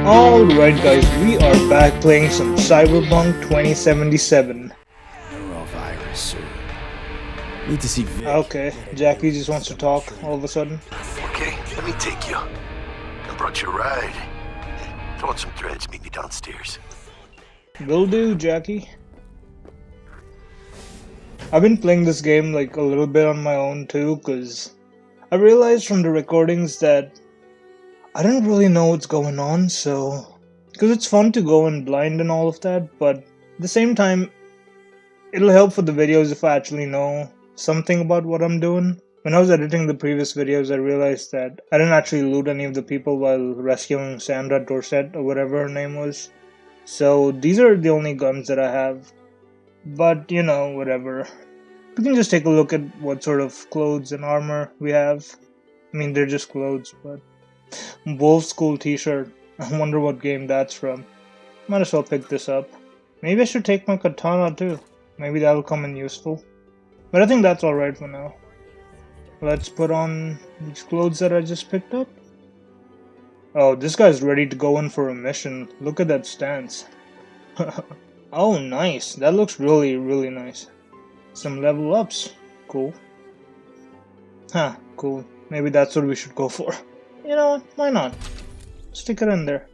Alright guys, we are back playing some Cyberpunk 2077. Neurovirus, sir. Need to see Vic. Okay, Jackie just wants to talk all of a sudden. Okay, let me take you. I brought you a ride. Throw on some threads, meet me downstairs. Will do, Jackie. I've been playing this game like a little bit on my own too, cause I realized from the recordings that I didn't really know what's going on, so... Because it's fun to go in blind and all of that, but at the same time, it'll help for the videos if I actually know something about what I'm doing. When I was editing the previous videos, I realized that I didn't actually loot any of the people while rescuing Sandra Dorset, or whatever her name was. So these are the only guns that I have. But, you know, whatever. We can just take a look at what sort of clothes and armor we have. I mean, they're just clothes, but... Wolf School t-shirt. I wonder what game that's from. Might as well pick this up. Maybe I should take my katana too. Maybe that'll come in useful. But I think that's alright for now. Let's put on these clothes that I just picked up. Oh, this guy's ready to go in for a mission. Look at that stance. Oh, nice. That looks really, really nice. Some level ups. Cool. Huh, cool. Maybe that's what we should go for. You know what? Why not? Stick it in there.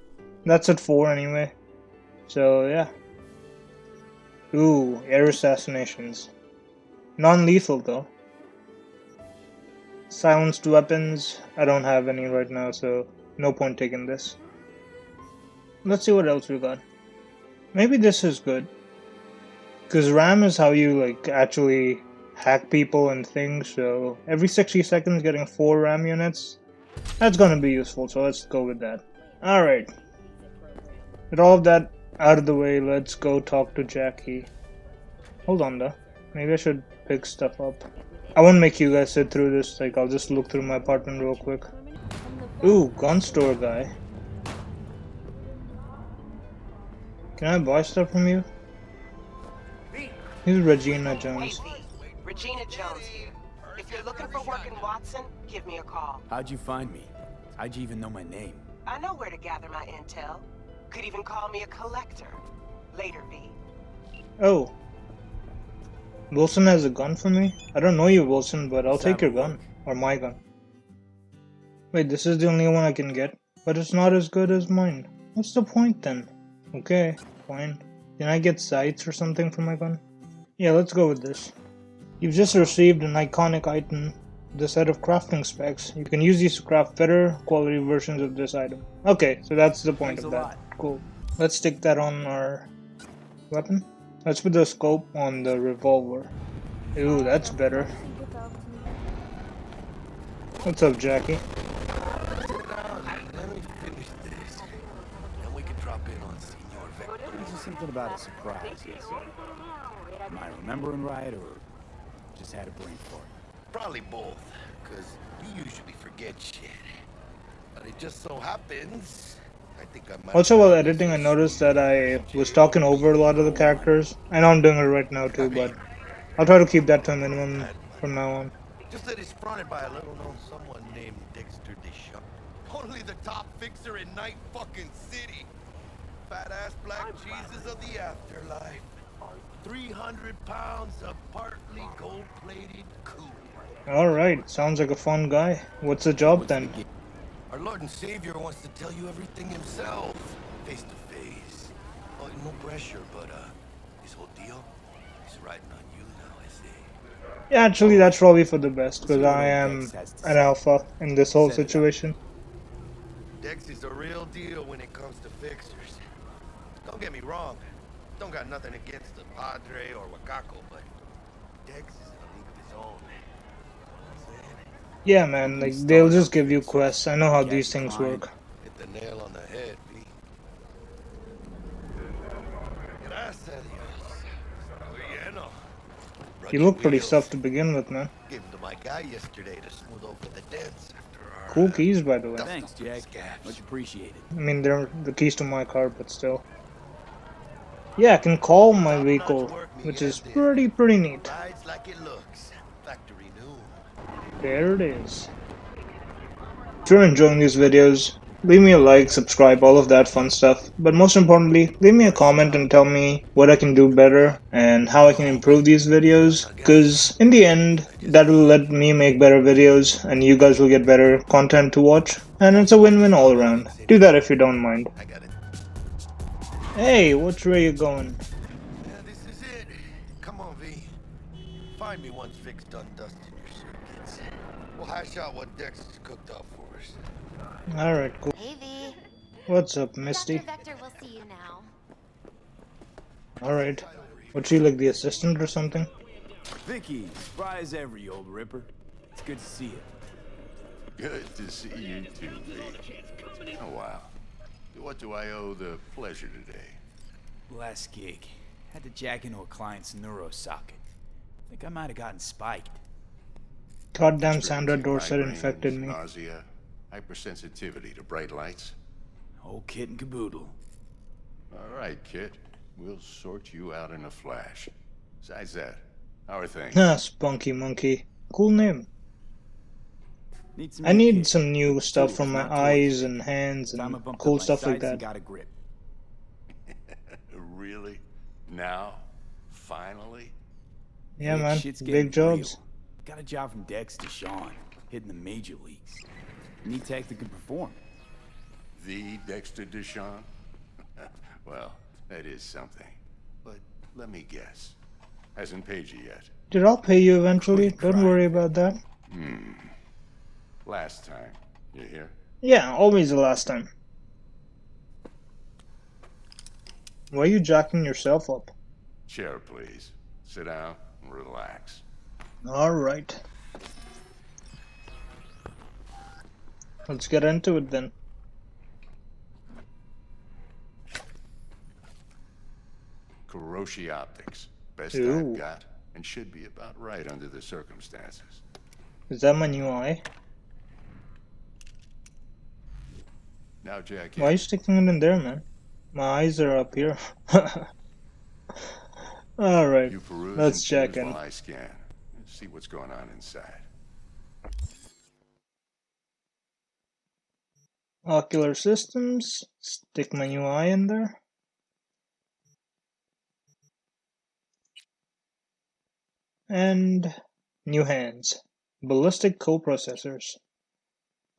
That's at 4 anyway. So, yeah. Ooh, air assassinations. Non-lethal though. Silenced weapons. I don't have any right now, so no point taking this. Let's see what else we got. Maybe this is good. Because RAM is how you like actually hack people and things, so every 60 seconds getting 4 RAM units. That's gonna be useful, so let's go with that. Alright. With all of that out of the way, let's go talk to Jackie. Hold on though. Maybe I should pick stuff up. I won't make you guys sit through this, like I'll just look through my apartment real quick. Ooh, gun store guy. Can I buy stuff from you? He's Regina Jones. Wait, Regina Jones here. If you're looking for work in Watson, give me a call. How'd you find me? How'd you even know my name? I know where to gather my intel. Could even call me a collector. Later, V. Oh. Wilson has a gun for me? I don't know you, Wilson, but I'll take your gun. Or my gun. Wait, this is the only one I can get? But it's not as good as mine. What's the point then? Okay, fine. Can I get sights or something for my gun? Yeah, let's go with this. You've just received an iconic item, the set of crafting specs. You can use these to craft better quality versions of this item. Okay, so that's the point of that. Cool. Let's stick that on our weapon. Let's put the scope on the revolver. Ooh, that's better. What's up, Jackie? Let me finish this. Then we can drop in on Senor Vektor. There's just something about a surprise, yes, sir. Am I remembering right, or just had a brain fart? Probably both, because you usually forget shit. But it just so happens, I think I might... Also, while editing, I noticed that I was talking over a lot of the characters. I know I'm doing it right now too, but I'll try to keep that to a minimum from now on. Just that it's fronted by a little-known someone named Dexter DeShawn. Only the top fixer in Night fucking City. Fat-ass black Jesus of the afterlife. 300 pounds of partly gold-plated cool. Alright, sounds like a fun guy. What's the job then? Our Lord and Savior wants to tell you everything himself, face to face. Oh, no pressure, but this whole deal is riding on you now, I say. Yeah, actually that's probably for the best, because I am an alpha in this whole situation. Dex is the real deal when it comes to fixers. Don't get me wrong, don't got nothing against the Padre or Wakako, but Dex is in a league of his own. Yeah, man, like they'll just give you quests. I know how these things work. Hit the nail on the head, V. Gracias a Dios. You look pretty tough to begin with, man. Gave them to my guy yesterday to smooth over the dents after our... Cool keys, by the way. Thanks, Jack. Much appreciated. I mean, they're the keys to my car, but still. Yeah, I can call my vehicle, which is pretty neat. Rides like it looks. Factory new. There it is. If you're enjoying these videos, Leave me a like, subscribe, all of that fun stuff. But most importantly, leave me a comment and tell me what I can do better and how I can improve these videos. Because in the end, that will let me make better videos and you guys will get better content to watch. And it's a win-win all around. Do that if you don't mind. I got it. Hey, which way you going? Yeah, this is it. Come on, V. Find me once Vic's done dusting your circuits. We'll hash out what Dexter's cooked up for us. Alright, cool. Hey V. What's up, Dr. Misty? Vektor will see you now. Alright. Was she like the assistant or something? Vicky, surprise ever, you old ripper. It's good to see you. Good to see you too, Vic. Oh, wow. What do I owe the pleasure today? Last gig. Had to jack into a client's neuro socket. Think I might have gotten spiked. Goddamn Sandra Experiencing Dorset migraines, infected me. Nausea, hypersensitivity to bright lights. Whole kit and caboodle. All right, kid. We'll sort you out in a flash. Besides that, how are things? Ah, Spunky Monkey. Cool name. Need some I new need kit. some new stuff for Tools, my not toys. eyes and hands Time I and bumped cool up my stuff like sights and that. got a grip. Really? Now? Finally? Yeah, Vic, man. shit's getting Big jobs. real. Got a job from Dexter DeShawn, hitting the major leagues. Need tech that can perform. The Dexter DeShawn? Well, that is something. But let me guess. Hasn't paid you yet. Dude, I'll pay you eventually. Quit Don't worry crying. about that. Last time. You hear? Yeah, always the last time. Why are you jacking yourself up? Chair, please. Sit down and relax. Alright. Let's get into it then. Kuroshi Optics. Best Ooh. I've got, and should be about right under the circumstances. Is that my new eye? Now, Jack, Why are you sticking it in there, man? My eyes are up here. Alright, you peruse let's and check choose in. while I scan. See what's going on inside. Ocular systems. Stick my new eye in there. And new hands. Ballistic coprocessors.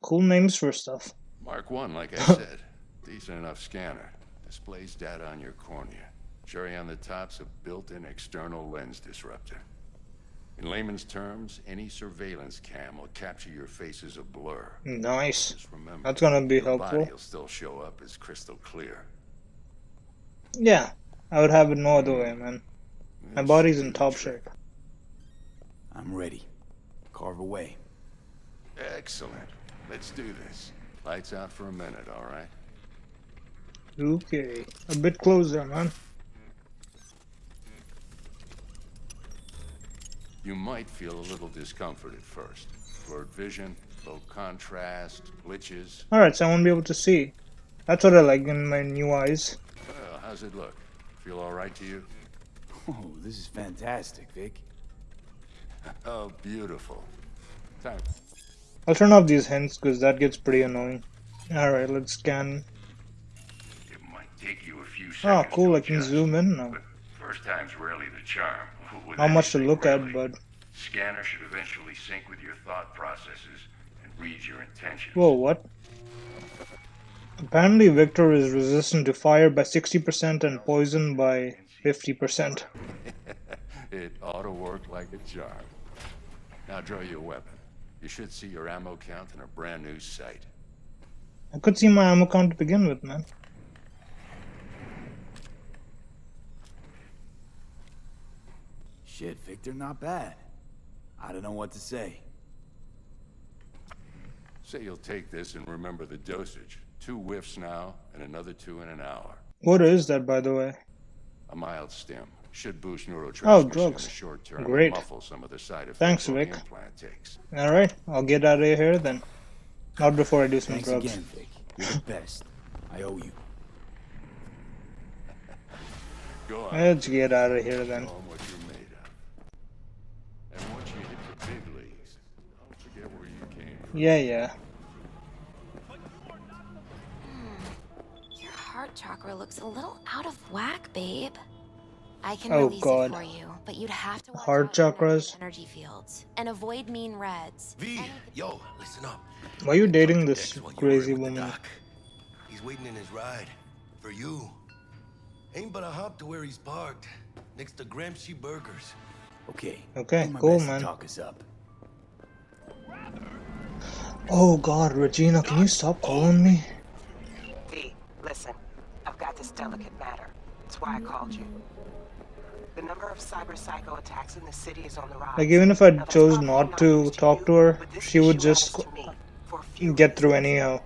Cool names for stuff. Mark 1, like I said. Decent enough scanner. Displays data on your cornea. Cherry on the top's a built-in external lens disruptor. In layman's terms, any surveillance cam will capture your face as a blur. Nice. Just remember, That's gonna be your helpful. body will still show up as crystal clear. Yeah, I would have it no other way, man. My This body's should in do the top trick. shape. I'm ready. Carve away. Excellent. Let's do this. Lights out for a minute, all right? Okay, a bit closer, man. You might feel a little discomfort at first. Blurred vision, low contrast, glitches. Alright, so I won't be able to see. That's what I like in my new eyes. Well, how's it look? Feel all right to you? Oh, this is fantastic, Vic. Oh, beautiful. Time. I'll turn off these hints because that gets pretty annoying. Alright, let's scan. It might take you a few Oh, seconds. cool, to I can adjust, zoom in now. but first time's rarely the charm. With Not much to anything, look at, really. but... Scanner should eventually sync with your thought processes and read your intentions. Whoa, what? Apparently Victor is resistant to fire by 60% and poison by 50%. It ought to work like a charm. Now draw your weapon. You should see your ammo count in a brand new sight. I could see my ammo count to begin with, man. Shit, Victor, not bad. I don't know what to say. Say you'll take this and remember the dosage. 2 whiffs now, and another 2 in an hour. What is that, by the way? A mild stim. Should boost neurotransmission Oh, in drugs. the short term Great. and muffle some of the side effects Thanks, the Vic. implant takes. Alright, I'll get out of here then. Not before I do some Thanks drugs. again, Vic. You're the best. I owe you. Go on. Let's get out of here then. Show 'em what you're made of. And once you hit the big leagues, don't forget where you came from. Yeah, yeah. heart chakra looks a little out of whack, babe. I can Oh release it god. for you, but you'd have to watch Heart out for chakras? negative energy fields and avoid mean reds. V, yo, listen up. Why are you I talked dating to this Dex while you were crazy in with the woman? doc. He's waiting in his ride. For you. Ain't but a hop to where he's parked. Next to Gramsci Burgers. Okay. Okay, Do my cool, best to man. talk us up. Oh god, Regina, can you stop calling me? V, listen. I've got this delicate matter. That's why I called you. The number of cyber psycho attacks in the city is on the rise. Like, even if I Now, that's chose probably not to news talk you, to her, but this she would issue matters just to me for a few get through reasons. anyhow.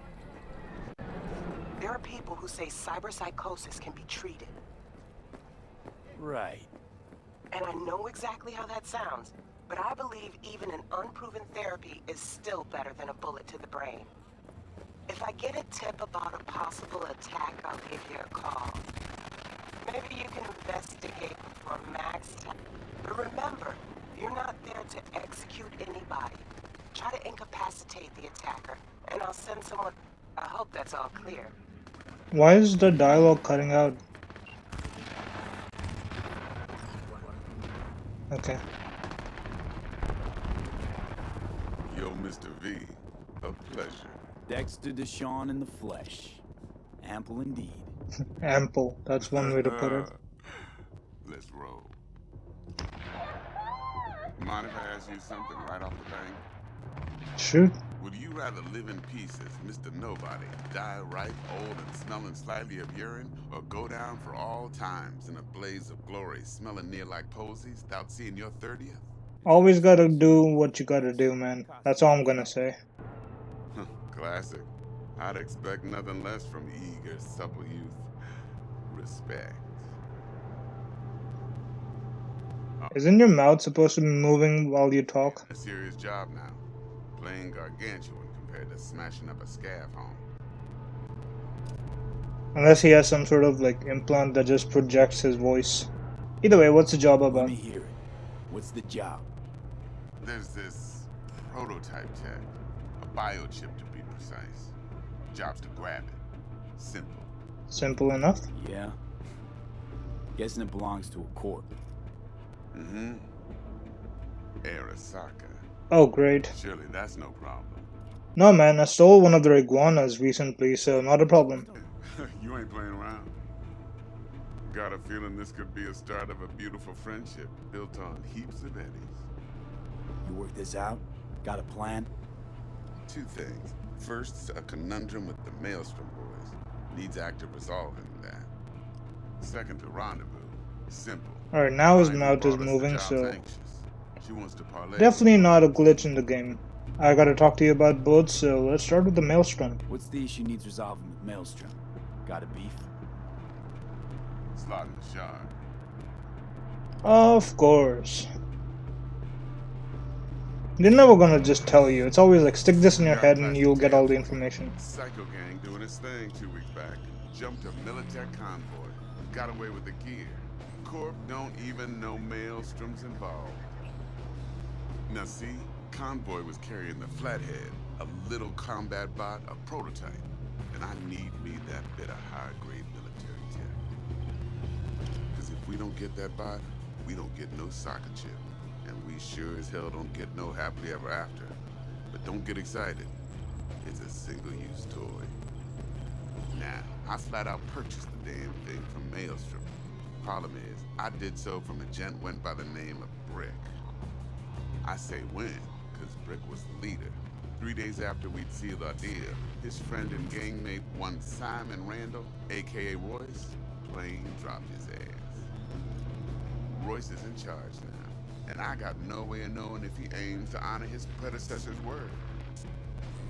There are people who say cyberpsychosis can be treated. Right. And I know exactly how that sounds, but I believe even an unproven therapy is still better than a bullet to the brain. If I get a tip about a possible attack, I'll give you a call. Maybe you can investigate before Max. But remember, you're not there to execute anybody. Try to incapacitate the attacker, and I'll send someone. I hope that's all clear. Why is the dialogue cutting out? Okay. Yo, Mr. V, a pleasure. Dexter DeShawn in the flesh. Ample indeed. Ample. That's one way to put it. Let's roll. Mind if I ask you something right off the bat? Shoot. Would you rather live in peace as Mr. Nobody, die ripe, old, and smelling slightly of urine, or go down for all times in a blaze of glory, smelling near like posies, without seeing your 30th? Always gotta do what you gotta do, man. That's all I'm gonna say. Classic. I'd expect nothing less from eager, supple youth. Respect. Isn't your mouth supposed to be moving while you talk? A serious job now. Playing gargantuan compared to smashing up a scav home. Unless he has some sort of like implant that just projects his voice. Either way, what's the job Let about? me hear it. What's the job? There's this prototype tech, a biochip to be precise. Job's to grab it. Simple. Simple enough. Yeah. Guessing it belongs to a corp. Mm-hmm. Arasaka. Oh, great. Surely that's no problem. No, man, I stole one of their iguanas recently, so not a problem. You ain't playing around. Got a feeling this could be a start of a beautiful friendship built on heaps of eddies. You work this out? Got a plan? Two things. First, a conundrum with the Maelstrom boys. Needs active resolving that. Second, a rendezvous. Simple. Alright, now his Find mouth who is brought us the moving, job's so anxious. She wants to parlay. definitely not a glitch in the game. I gotta talk to you about both, so let's start with the Maelstrom. What's the issue needs resolving with Maelstrom? Got a beef? Slot in the shard. Of course. They're never gonna just tell you. It's always like, stick this in your head and you'll get all the information. Psycho gang doing its thing 2 weeks back. Jumped a Militech convoy. Got away with the gear. Corp don't even know Maelstrom's involved. Now see, convoy was carrying the Flathead, a little combat bot, a prototype. And I need me that bit of high-grade military tech. Because if we don't get that bot, we don't get no soccer chip. And we sure as hell don't get no happily ever after. But don't get excited. It's a single-use toy. Now, I flat out purchased the damn thing from Maelstrom. Problem is, I did so from a gent went by the name of Brick. I say when, because Brick was the leader. 3 days after we'd sealed our deal, his friend and gangmate, one Simon Randall, aka Royce, plain dropped his ass. Royce is in charge now, and I got no way of knowing if he aims to honor his predecessor's word.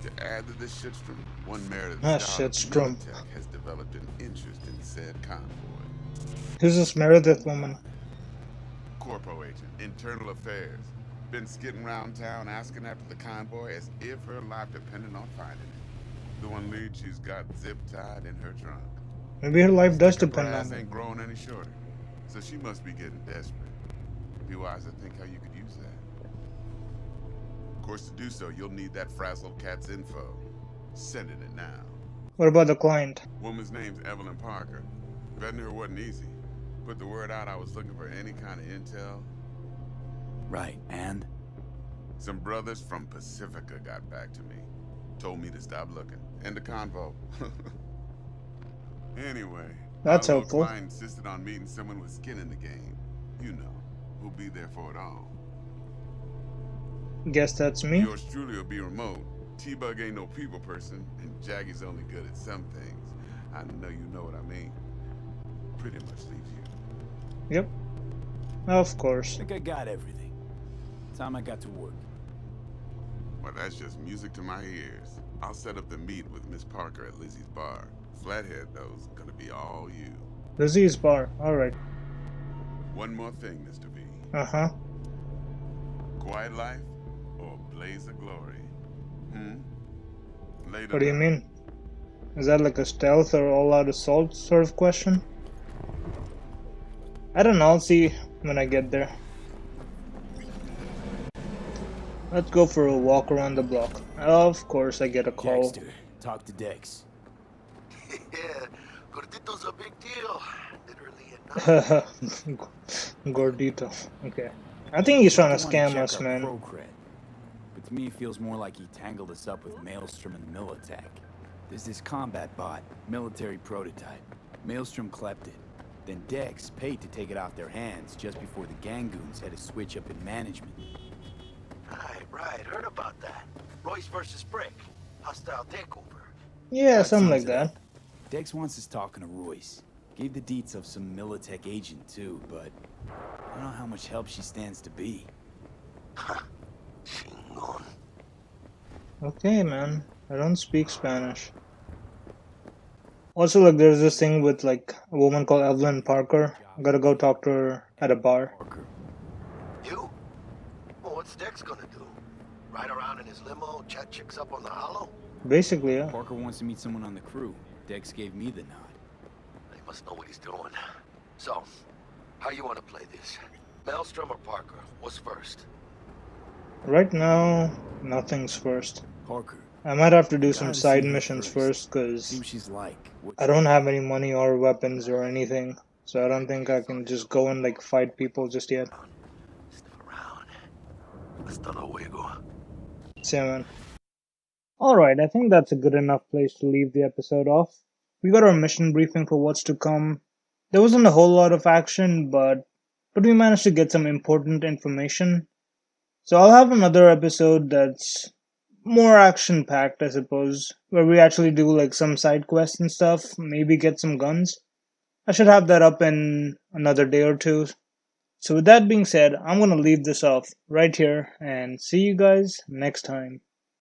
To add to this shitstrom, one Meredith shitstrom. Militech has developed an interest in said convoy. Who's this Meredith woman? Corpo agent, internal affairs. Been skidding around town asking after the convoy as if her life depended on finding it. The one lead she's got zip-tied in her trunk. Maybe her life does Her depend brass on it. ain't growing any shorter, so she must be getting desperate. Be wise to think how you could use that. Of course, to do so, you'll need that frazzled cat's info. Sending it now. What about the client? Woman's name's Evelyn Parker. Vetting her wasn't easy. Put the word out I was looking for any kind of intel. Right, and? Some brothers from Pacifica got back to me. Told me to stop looking. End the convo. Anyway, That's our little helpful. client insisted on meeting someone with skin in the game. You know, who'll be there for it all. Guess that's me. Yours truly will be remote. T-Bug ain't no people person, and Jaggy's only good at some things. I know you know what I mean. Pretty much leaves you. Yep. Of course. I think I got everything. Time I got to work. Well, that's just music to my ears. I'll set up the meet with Miss Parker at Lizzie's bar. Flathead, though's gonna be all you. Lizzie's bar. Alright. One more thing, Mr. V. Uh-huh. Quiet life or blaze of glory? Later. What do you mean? Is that like a stealth or all-out assault sort of question? I don't know, I'll see when I get there. Let's go for a walk around the block. Of course I get a call. Dexter, talk to Dex. Yeah, Gordito's a big deal. Literally at night. Gordito. Okay. I think he's trying to I wanna scam check us, our man. pro cred. But to me, it feels more like he tangled us up with Maelstrom and Militech. There's this combat bot, military prototype. Maelstrom clept it. Then Dex paid to take it off their hands just before the Gangoons had a switch up in management. Right. Heard about that. Royce versus Brick. Hostile takeover. Yeah, That something sums like it up. that. Dex wants us talking to Royce. Gave the deets of some Militech agent too, but I don't know how much help she stands to be. Chingon. Okay, man. I don't speak Spanish. Also, like, there's this thing with, like, a woman called Evelyn Parker. I gotta go talk to her at a bar. Parker. You? Well, what's Dex gonna do? Ride around in his limo, chat chicks up on the hollow? Basically, yeah. Parker wants to meet someone on the crew. Dex gave me the nod. He must know what he's doing. So, how you want to play this? Maelstrom or Parker? What's first? Right now, nothing's first. Parker. I might have to do Gotta some see side her missions first. first, cause See what she's like. I don't have any money or weapons or anything. So I don't think I can just go and, like, fight people just yet. Sniff around. Hasta luego. So, yeah, man. Alright, I think that's a good enough place to leave the episode off. We got our mission briefing for what's to come. There wasn't a whole lot of action, but we managed to get some important information. So I'll have another episode that's more action-packed, I suppose, where we actually do, like, some side quests and stuff, maybe get some guns. I should have that up in another day or two. So with that being said, I'm gonna leave this off right here, and see you guys next time.